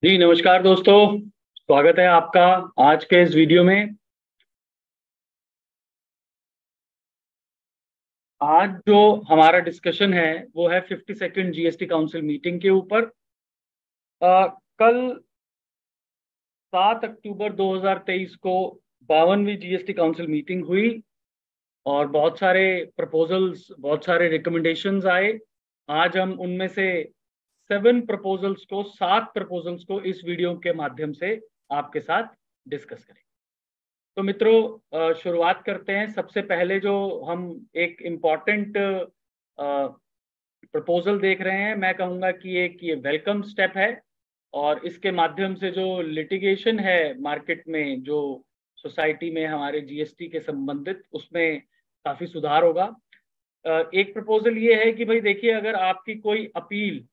जी नमस्कार दोस्तों। स्वागत है आपका आज के इस वीडियो में। आज जो हमारा डिस्कशन है वो है 52nd जीएसटी काउंसिल मीटिंग के ऊपर। कल 7 अक्टूबर 2023 को 52वीं जीएसटी काउंसिल मीटिंग हुई और बहुत सारे प्रपोजल्स, बहुत सारे रिकमेंडेशंस आए। आज हम उनमें से 7 प्रपोजल्स को इस वीडियो के माध्यम से आपके साथ डिस्कस करें। तो मित्रों, शुरुआत करते हैं। सबसे पहले जो हम एक इम्पॉर्टेंट प्रपोजल देख रहे हैं, मैं कहूँगा कि एक ये वेलकम स्टेप है और इसके माध्यम से जो लिटिगेशन है मार्केट में, जो सोसाइटी में हमारे जीएसटी के संबंधित, उसमें काफ़ी सुधार होगा। एक प्रपोजल ये है कि भाई देखिए, अगर आपकी कोई अपील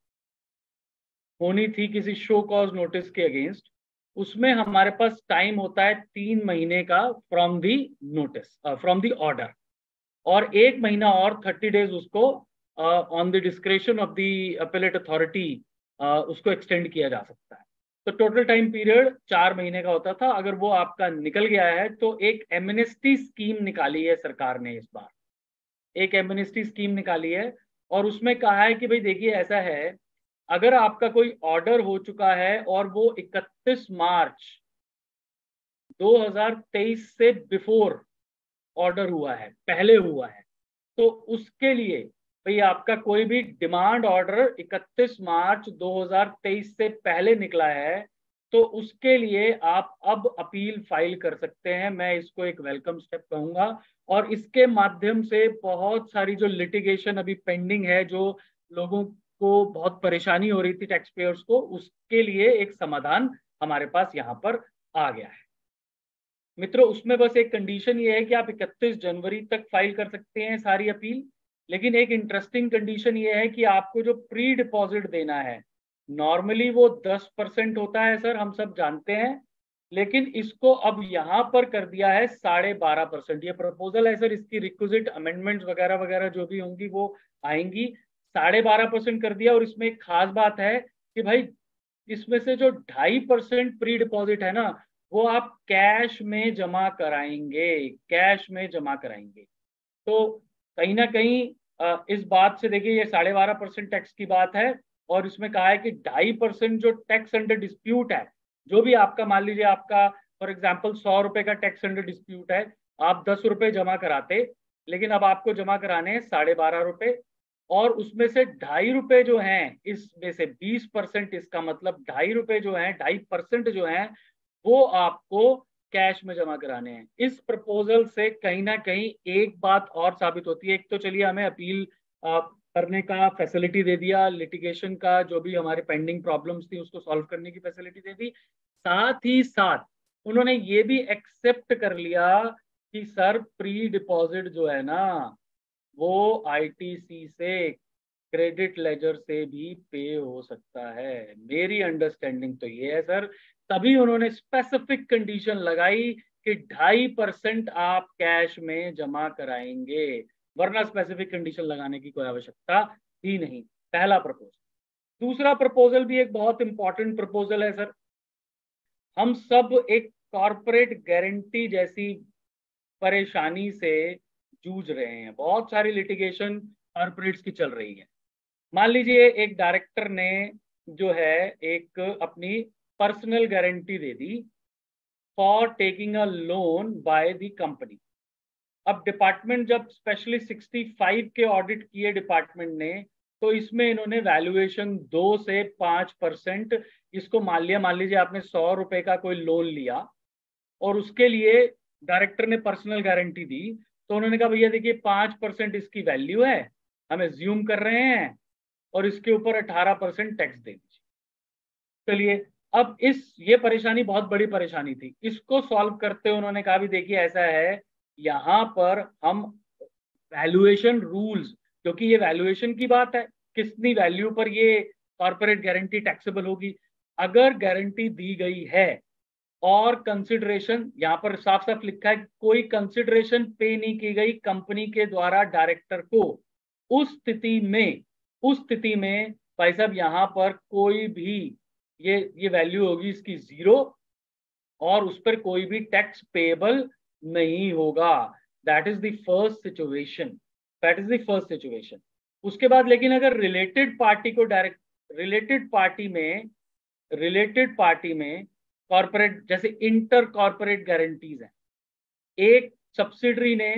होनी थी किसी शो कॉज नोटिस के अगेंस्ट, उसमें हमारे पास टाइम होता है 3 महीने का from the notice, from the order, और 1 महीना और 30 डेज उसको on the discretion of the appellate authority उसको एक्सटेंड किया जा सकता है। तो टोटल टाइम पीरियड 4 महीने का होता था। अगर वो आपका निकल गया है तो एक एमनेस्टी स्कीम निकाली है सरकार ने इस बार, एक एमनेस्टी स्कीम निकाली है। और उसमें कहा है कि भाई देखिए, ऐसा है, अगर आपका कोई ऑर्डर हो चुका है और वो 31 मार्च 2023 से बिफोर ऑर्डर हुआ है, पहले हुआ है, तो उसके लिए भाई आपका कोई भी डिमांड ऑर्डर 31 मार्च 2023 से पहले निकला है तो उसके लिए आप अब अपील फाइल कर सकते हैं। मैं इसको एक वेलकम स्टेप कहूंगा और इसके माध्यम से बहुत सारी जो लिटिगेशन अभी पेंडिंग है, जो लोगों को बहुत परेशानी हो रही थी, टैक्स पेयर्स को, उसके लिए एक समाधान हमारे पास यहाँ पर आ गया है। मित्रों, उसमें बस एक कंडीशन ये है कि आप 31 जनवरी तक फाइल कर सकते हैं सारी अपील। लेकिन एक इंटरेस्टिंग कंडीशन ये है कि आपको जो प्री डिपॉजिट देना है, नॉर्मली वो 10% होता है सर, हम सब जानते हैं। लेकिन इसको अब यहाँ पर कर दिया है 12.5%। ये प्रपोजल है सर, इसकी रिक्विजिट अमेंडमेंट्स वगैरह वगैरह जो भी होंगी वो आएंगी। 12.5% कर दिया। और इसमें एक खास बात है कि भाई इसमें से जो 2.5% प्री डिपॉजिट है ना, वो आप कैश में जमा कराएंगे, कैश में जमा कराएंगे। तो कहीं ना कहीं इस बात से देखिए, ये 12.5% टैक्स की बात है। और इसमें कहा है कि 2.5% जो टैक्स अंडर डिस्प्यूट है, जो भी आपका, मान लीजिए आपका फॉर एग्जाम्पल 100 रुपए का टैक्स अंडर डिस्प्यूट है, आप 10 रुपए जमा कराते, लेकिन अब आपको जमा कराने हैं 12.5 रुपए। और उसमें से 2.5 रुपए जो हैं, इसमें से 20%, इसका मतलब 2.5 रुपए जो हैं, 2.5% जो हैं, वो आपको कैश में जमा कराने हैं। इस प्रपोजल से कहीं ना कहीं एक बात और साबित होती है। एक तो चलिए हमें अपील करने का फैसिलिटी दे दिया, लिटिगेशन का जो भी हमारे पेंडिंग प्रॉब्लम्स थी उसको सॉल्व करने की फैसिलिटी दे दी। साथ ही साथ उन्होंने ये भी एक्सेप्ट कर लिया कि सर प्री डिपॉजिट जो है ना, वो आईटीसी से, क्रेडिट लेजर से भी पे हो सकता है। मेरी अंडरस्टैंडिंग तो ये है सर। तभी उन्होंने स्पेसिफिक कंडीशन लगाई कि 2.5% आप कैश में जमा कराएंगे, वरना स्पेसिफिक कंडीशन लगाने की कोई आवश्यकता ही नहीं। पहला प्रपोजल। दूसरा प्रपोजल भी एक बहुत इंपॉर्टेंट प्रपोजल है सर। हम सब एक कॉरपोरेट गारंटी जैसी परेशानी से जूझ रहे हैं। बहुत सारी लिटिगेशन कॉरपोरेट्स की चल रही है। मान लीजिए एक डायरेक्टर ने जो है एक अपनी personal guarantee they the for taking a loan by the company. अब डिपार्टमेंट जब स्पेशली 65 के ऑडिट किए डिपार्टमेंट ने, तो इसमें इन्होंने वैल्यूएशन 2 से 5%, इसको मान लीजिए आपने 100 रुपए का कोई लोन लिया और उसके लिए डायरेक्टर ने पर्सनल गारंटी दी, तो उन्होंने कहा भैया देखिए 5% इसकी वैल्यू है, हम एज्यूम कर रहे हैं, और इसके ऊपर 18% टैक्स दे दीजिए। चलिए, अब ये परेशानी बहुत बड़ी परेशानी थी, इसको सॉल्व करते हुए उन्होंने कहा भी देखिए ऐसा है, यहाँ पर हम वैल्यूएशन रूल्स, क्योंकि ये वैल्यूएशन की बात है, कितनी वैल्यू पर ये कॉर्पोरेट गारंटी टैक्सेबल होगी। अगर गारंटी दी गई है और कंसिडरेशन, यहाँ पर साफ साफ लिखा है कोई कंसिडरेशन पे नहीं की गई कंपनी के द्वारा डायरेक्टर को, उस स्थिति में भाई साहब यहाँ पर कोई भी ये वैल्यू होगी इसकी 0 और उस पर कोई भी टैक्स पेएबल नहीं होगा। That is the first situation, that is the first situation. उसके बाद लेकिन अगर रिलेटेड पार्टी को डायरेक्ट, रिलेटेड पार्टी में कॉर्पोरेट, जैसे इंटर कॉर्पोरेट गारंटीज है, एक सब्सिडरी ने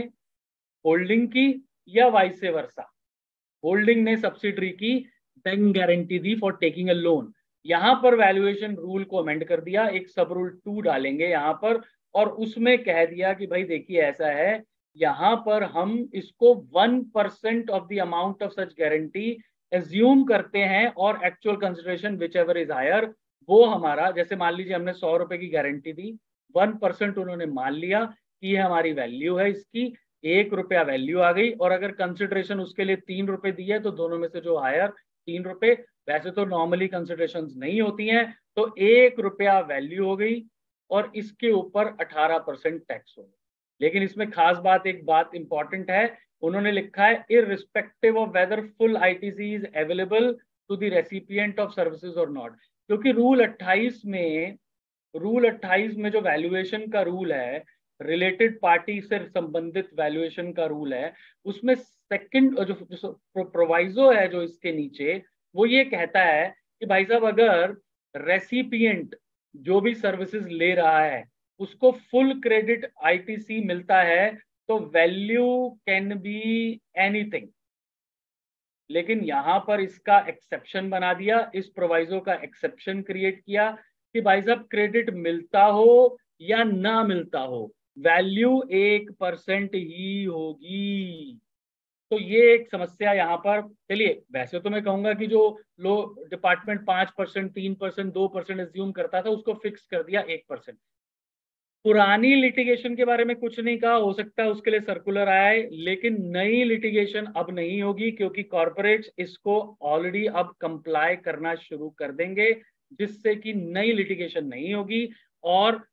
होल्डिंग की या वाइस वर्सा, होल्डिंग ने सब्सिडरी की bank guarantee the for taking a loan, यहां पर वैल्यूएशन रूल को अमेंड कर दिया, एक सब रूल 2 डालेंगे यहां पर, और उसमें कह दिया कि भाई देखिए ऐसा है, यहां पर हम इसको 1% of the amount of such guarantee assume करते हैं और actual consideration whichever is higher, वो हमारा, जैसे मान लीजिए हमने 100 रुपए की गारंटी दी, 1% उन्होंने मान लिया कि ये हमारी वैल्यू है, इसकी 1 रुपया वैल्यू आ गई, और अगर कंसिडरेशन उसके लिए 3 रुपए दी है तो दोनों में से जो हायर 3 रुपए, वैसे तो नॉर्मली कंसिडरेशन नहीं होती हैं, तो 1 रुपया वैल्यू हो गई और इसके ऊपर 18% टैक्स हो गया। लेकिन इसमें खास बात, एक बात इंपॉर्टेंट है, उन्होंने लिखा है irrespective of whether full ITC is available to the recipient of services और नॉट, क्योंकि रूल 28 में जो वैल्यूएशन का रूल है, रिलेटेड पार्टी से संबंधित वैल्यूएशन का रूल है, उसमें सेकंड जो प्रोवाइजो है जो इसके नीचे, वो ये कहता है कि भाई साहब अगर रेसिपिएंट जो भी सर्विसेज ले रहा है उसको फुल क्रेडिट आईटीसी मिलता है तो वैल्यू कैन बी एनीथिंग, लेकिन यहां पर इसका एक्सेप्शन बना दिया, इस प्रोवाइजो का एक्सेप्शन क्रिएट किया कि भाई साहब क्रेडिट मिलता हो या ना मिलता हो, वैल्यू 1% ही होगी। तो ये एक समस्या यहाँ पर, चलिए वैसे तो मैं कहूंगा कि जो लो डिपार्टमेंट 5%, 3%, 2% एज्यूम करता था उसको फिक्स कर दिया 1%। पुरानी लिटिगेशन के बारे में कुछ नहीं कहा, हो सकता है उसके लिए सर्कुलर आए, लेकिन नई लिटिगेशन अब नहीं होगी क्योंकि कॉर्पोरेट्स इसको ऑलरेडी अब कंप्लाई करना शुरू कर देंगे, जिससे कि नई लिटिगेशन नहीं होगी। और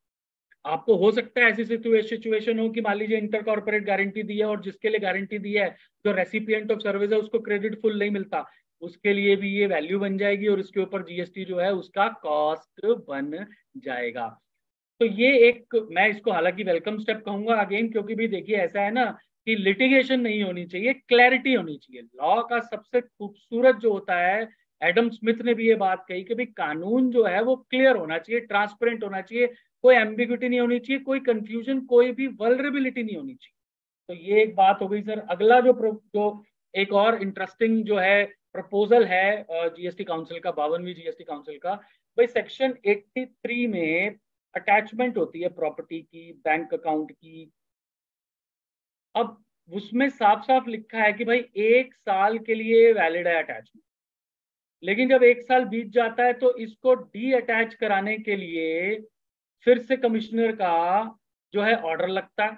आपको हो सकता है ऐसी सिचुएशन हो कि मान लीजिए इंटर कॉर्पोरेट गारंटी दी है और जिसके लिए गारंटी दी है जो रेसिपिएंट ऑफ सर्विस है उसको क्रेडिट फुल नहीं मिलता, उसके लिए भी ये वैल्यू बन जाएगी और इसके ऊपर जीएसटी जो है उसका कॉस्ट बन जाएगा। तो ये एक, मैं इसको हालांकि वेलकम स्टेप कहूंगा अगेन, क्योंकि भी देखिए ऐसा है ना कि लिटिगेशन नहीं होनी चाहिए, क्लैरिटी होनी चाहिए। लॉ का सबसे खूबसूरत जो होता है, एडम स्मिथ ने भी ये बात कही कि भाई कानून जो है वो क्लियर होना चाहिए, ट्रांसपेरेंट होना चाहिए, कोई एम्बिग्यूटी नहीं होनी चाहिए, कोई कंफ्यूजन, कोई भी वल्नरेबिलिटी नहीं होनी चाहिए। तो ये एक बात हो गई सर। अगला जो एक और इंटरेस्टिंग जो है प्रपोजल है जीएसटी काउंसिल का, 52वीं जीएसटी काउंसिल का, भाई सेक्शन 83 में अटैचमेंट होती है प्रॉपर्टी की, बैंक अकाउंट की। अब उसमें साफ साफ लिखा है कि भाई 1 साल के लिए वैलिड है अटैचमेंट, लेकिन जब 1 साल बीत जाता है तो इसको डी अटैच कराने के लिए फिर से कमिश्नर का जो है ऑर्डर लगता है।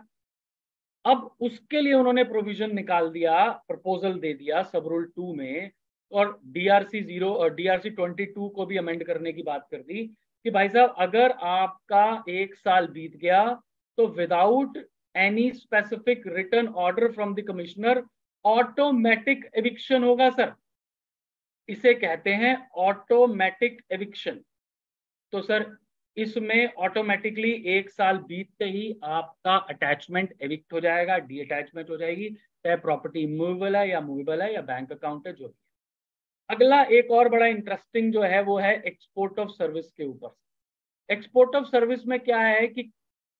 अब उसके लिए उन्होंने प्रोविजन निकाल दिया, प्रपोजल दे दिया सब रूल 2 में, और डीआरसी 0 और डीआरसी 22 को भी अमेंड करने की बात कर दी कि भाई साहब अगर आपका 1 साल बीत गया तो without any specific written order from the commissioner automatic eviction होगा सर, इसे कहते हैं ऑटोमेटिक एविक्शन। तो सर इसमें ऑटोमेटिकली 1 साल बीतते ही आपका अटैचमेंट एविक्ट हो जाएगा, डी अटैचमेंट हो जाएगी, चाहे प्रॉपर्टी मूवेबल है या मूवेबल है या बैंक अकाउंट है जो भी। अगला एक और बड़ा इंटरेस्टिंग जो है वो है एक्सपोर्ट ऑफ सर्विस के ऊपर। एक्सपोर्ट ऑफ सर्विस में क्या है कि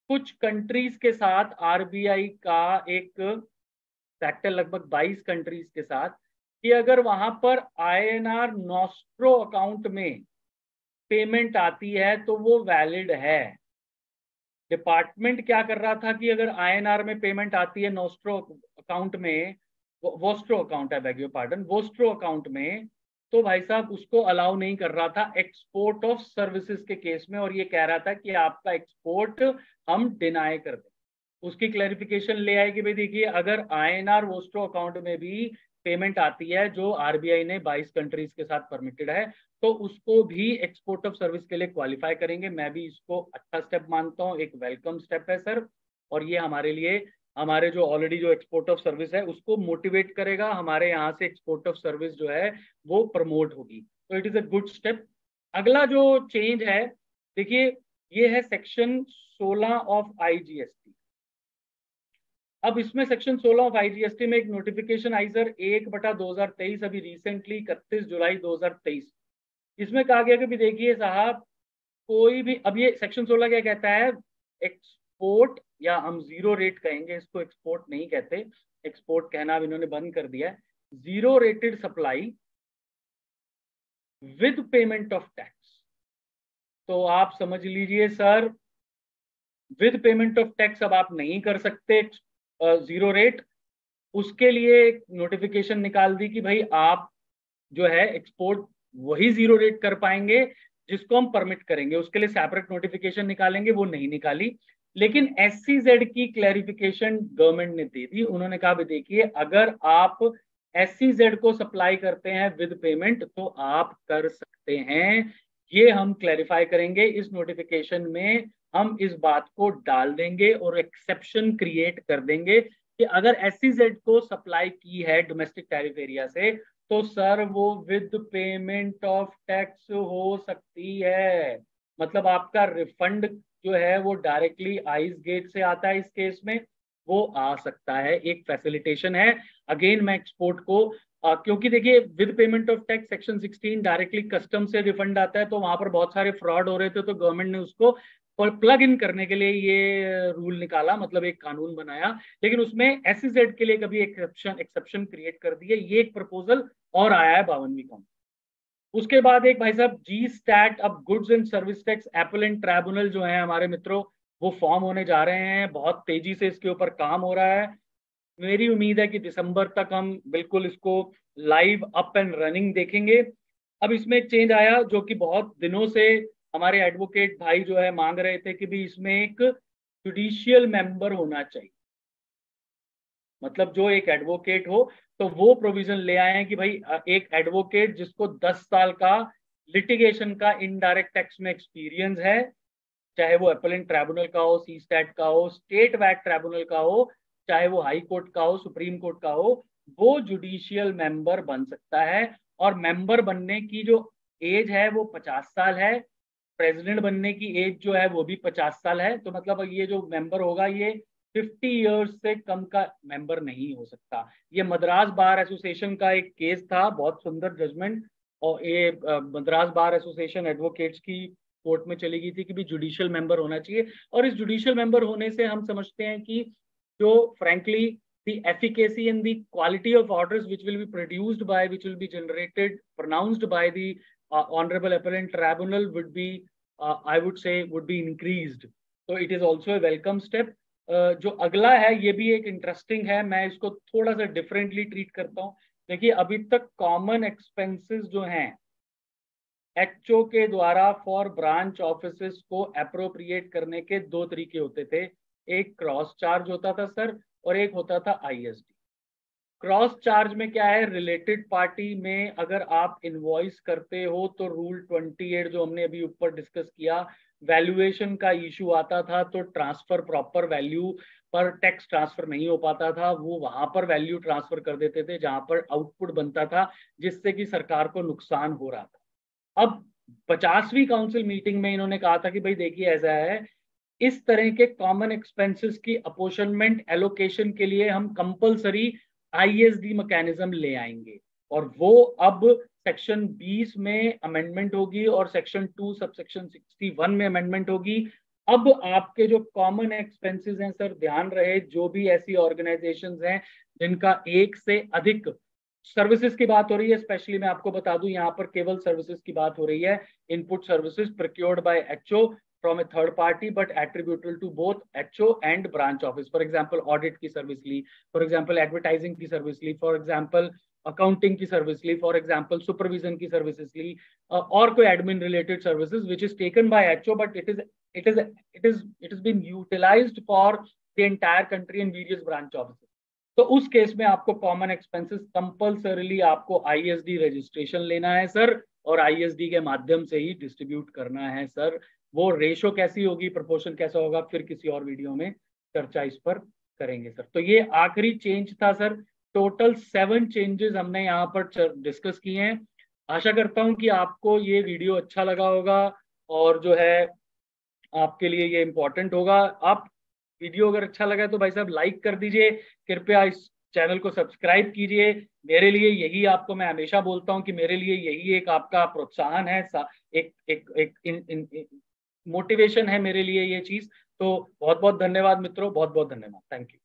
कुछ कंट्रीज के साथ आरबीआई का एक पैक्ट है, लगभग 22 कंट्रीज के साथ, कि अगर वहां पर आईएनआर नॉस्ट्रो अकाउंट में पेमेंट आती है तो वो वैलिड है। डिपार्टमेंट क्या कर रहा था कि अगर आईएनआर में पेमेंट आती है नॉस्ट्रो अकाउंट में, वोस्ट्रो अकाउंट है, bag your pardon, vostro account में, तो भाई साहब उसको अलाउ नहीं कर रहा था एक्सपोर्ट ऑफ सर्विसेज के केस में, और ये कह रहा था कि आपका एक्सपोर्ट हम डिनाई कर दें। उसकी क्लैरिफिकेशन ले आए कि भाई देखिए अगर आईएनआर वोस्ट्रो अकाउंट में भी पेमेंट आती है जो आरबीआई ने 22 कंट्रीज के साथ परमिटेड है, तो उसको भी एक्सपोर्ट ऑफ सर्विस के लिए क्वालिफाई करेंगे। मैं भी इसको अच्छा स्टेप मानता हूँ, एक वेलकम स्टेप है सर, और ये हमारे लिए, हमारे जो ऑलरेडी जो एक्सपोर्ट ऑफ सर्विस है उसको मोटिवेट करेगा, हमारे यहाँ से एक्सपोर्ट ऑफ सर्विस जो है वो प्रमोट होगी, तो it is a good step. अगला जो चेंज है, देखिए ये है सेक्शन 16 ऑफ IGST। अब इसमें सेक्शन 16 ऑफ IGST में एक नोटिफिकेशन आई सर 1/2023, अभी रिसेंटली 31 जुलाई 2023। इसमें कहा गया कि भी देखिए साहब, कोई भी, अब ये सेक्शन 16 क्या कहता है, एक्सपोर्ट, या हम जीरो रेट कहेंगे इसको, एक्सपोर्ट नहीं कहते, एक्सपोर्ट कहना अब इन्होंने बंद कर दिया है, zero rated supply with payment of tax. तो आप समझ लीजिए sir, with payment of tax अब आप नहीं कर सकते जीरो रेट। उसके लिए एक नोटिफिकेशन निकाल दी कि भाई आप जो है एक्सपोर्ट वही जीरो रेट कर पाएंगे जिसको हम परमिट करेंगे, उसके लिए सेपरेट नोटिफिकेशन निकालेंगे, वो नहीं निकाली। लेकिन SCZ की क्लैरिफिकेशन गवर्नमेंट ने दे दी, उन्होंने कहा भी देखिए अगर आप SCZ को सप्लाई करते हैं विद पेमेंट तो आप कर सकते हैं, ये हम क्लैरिफाई करेंगे इस नोटिफिकेशन में, हम इस बात को डाल देंगे और एक्सेप्शन क्रिएट कर देंगे कि अगर SCZ को सप्लाई की है डोमेस्टिक टैरिफ एरिया से तो सर वो विद पेमेंट ऑफ टैक्स हो सकती है। मतलब आपका रिफंड जो है वो डायरेक्टली आइस गेट से आता है, इस केस में वो आ सकता है, एक फैसिलिटेशन है। अगेन मैं एक्सपोर्ट को क्योंकि देखिए with payment of tax section 16 directly custom से रिफंड आता है, तो वहां पर बहुत सारे फ्रॉड हो रहे थे, तो गवर्नमेंट ने उसको प्लग इन करने के लिए ये रूल निकाला, मतलब एक कानून बनाया। लेकिन उसमें SCZ के लिए कभी एक्सेप्शन क्रिएट कर दिए, ये एक प्रपोजल और आया है 52वीं काउंसिल। उसके बाद एक भाई साहब GSTAT, अब goods and service tax appellate tribunal जो है हमारे मित्रों, वो फॉर्म होने जा रहे हैं, बहुत तेजी से इसके ऊपर काम हो रहा है। मेरी उम्मीद है कि दिसंबर तक हम बिल्कुल इसको लाइव अप एंड रनिंग देखेंगे। अब इसमें एक चेंज आया जो कि बहुत दिनों से हमारे एडवोकेट भाई जो है मांग रहे थे कि भी इसमें एक जुडिशियल मेंबर होना चाहिए, मतलब जो एक एडवोकेट हो, तो वो प्रोविजन ले आए हैं कि भाई एक एडवोकेट जिसको 10 साल का लिटिगेशन का इनडायरेक्ट टैक्स में एक्सपीरियंस है, चाहे वो अपीलेंट ट्राइब्यूनल का हो, CSTAT का हो, स्टेट वैट ट्राइब्यूनल का हो, चाहे वो हाई कोर्ट का हो, सुप्रीम कोर्ट का हो, वो जुडिशियल मेंबर बन सकता है। और मेंबर बनने की जो एज है वो 50 साल है, प्रेसिडेंट बनने की एज जो है वो भी 50 साल है। तो मतलब ये जो मेंबर होगा ये 50 इयर्स से कम का मेंबर नहीं हो सकता। ये मद्रास बार एसोसिएशन का एक केस था, बहुत सुंदर जजमेंट, और ये मद्रास बार एसोसिएशन एडवोकेट्स की कोर्ट में चली गई थी कि भी जुडिशियल मेंबर होना चाहिए। और इस जुडिशियल मेंबर होने से हम समझते हैं कि जो frankly the efficacy and the quality of orders which will be produced by, which will be generated, pronounced by the honorable appellant tribunal would be, I would say, would be increased. So it is also a welcome step. जो अगला है ये भी एक interesting है, मैं इसको थोड़ा सा डिफरेंटली ट्रीट करता हूँ। देखिए अभी तक कॉमन एक्सपेंसेस जो हैं HO के द्वारा फॉर ब्रांच ऑफिसेस को अप्रोप्रिएट करने के दो तरीके होते थे, एक क्रॉस चार्ज होता था सर, और एक होता था ISD। क्रॉस चार्ज में क्या है, रिलेटेड पार्टी में अगर आप इनवॉइस करते हो तो रूल 28 जो हमने अभी ऊपर डिस्कस किया, वैल्यूएशन का इशू आता था, तो ट्रांसफर प्रॉपर वैल्यू पर टैक्स ट्रांसफर नहीं हो पाता था, वो वहां पर वैल्यू ट्रांसफर कर देते थे जहां पर आउटपुट बनता था, जिससे कि सरकार को नुकसान हो रहा था। अब 50वीं काउंसिल मीटिंग में इन्होंने कहा था कि भाई देखिए ऐसा है, इस तरह के कॉमन एक्सपेंसेस की अपोर्शनमेंट एलोकेशन के लिए हम कंपलसरी ISD मैकेनिज्म ले आएंगे, और वो अब सेक्शन 20 में अमेंडमेंट होगी और सेक्शन 2 सबसेक्शन 61 में अमेंडमेंट होगी। अब आपके जो कॉमन एक्सपेंसेस हैं सर, ध्यान रहे जो भी ऐसी ऑर्गेनाइजेशंस हैं जिनका एक से अधिक, सर्विसेज की बात हो रही है स्पेशली, मैं आपको बता दूं यहाँ पर केवल सर्विसेज की बात हो रही है, input services procured by HO from a third party but attributable to both HO and branch office. For example, audit की सर्विस ली, for example, advertising की सर्विस ली, for example, accounting की सर्विस ली, for example, supervision की services ली, और कोई admin related services which is taken by HO but it is been utilized for the entire country in various branch offices. तो उस केस में आपको कॉमन एक्सपेंसेस कंपल्सरीली आपको ISD रजिस्ट्रेशन लेना है सर, और ISD के माध्यम से ही डिस्ट्रीब्यूट करना है सर। वो रेशो कैसी होगी, प्रोपोर्शन कैसा होगा, फिर किसी और वीडियो में चर्चा इस पर करेंगे सर। तो ये आखिरी चेंज था सर, टोटल 7 चेंजेस हमने यहाँ पर डिस्कस किए हैं। आशा करता हूं कि आपको ये वीडियो अच्छा लगा होगा और जो है आपके लिए ये इम्पोर्टेंट होगा। आप वीडियो अगर अच्छा लगा तो भाई साहब लाइक कर दीजिए, कृपया इस चैनल को सब्सक्राइब कीजिए। मेरे लिए यही, आपको मैं हमेशा बोलता हूं कि मेरे लिए यही एक आपका प्रोत्साहन है, एक एक एक मोटिवेशन है मेरे लिए ये चीज। तो बहुत बहुत धन्यवाद मित्रों, बहुत बहुत धन्यवाद, थैंक यू।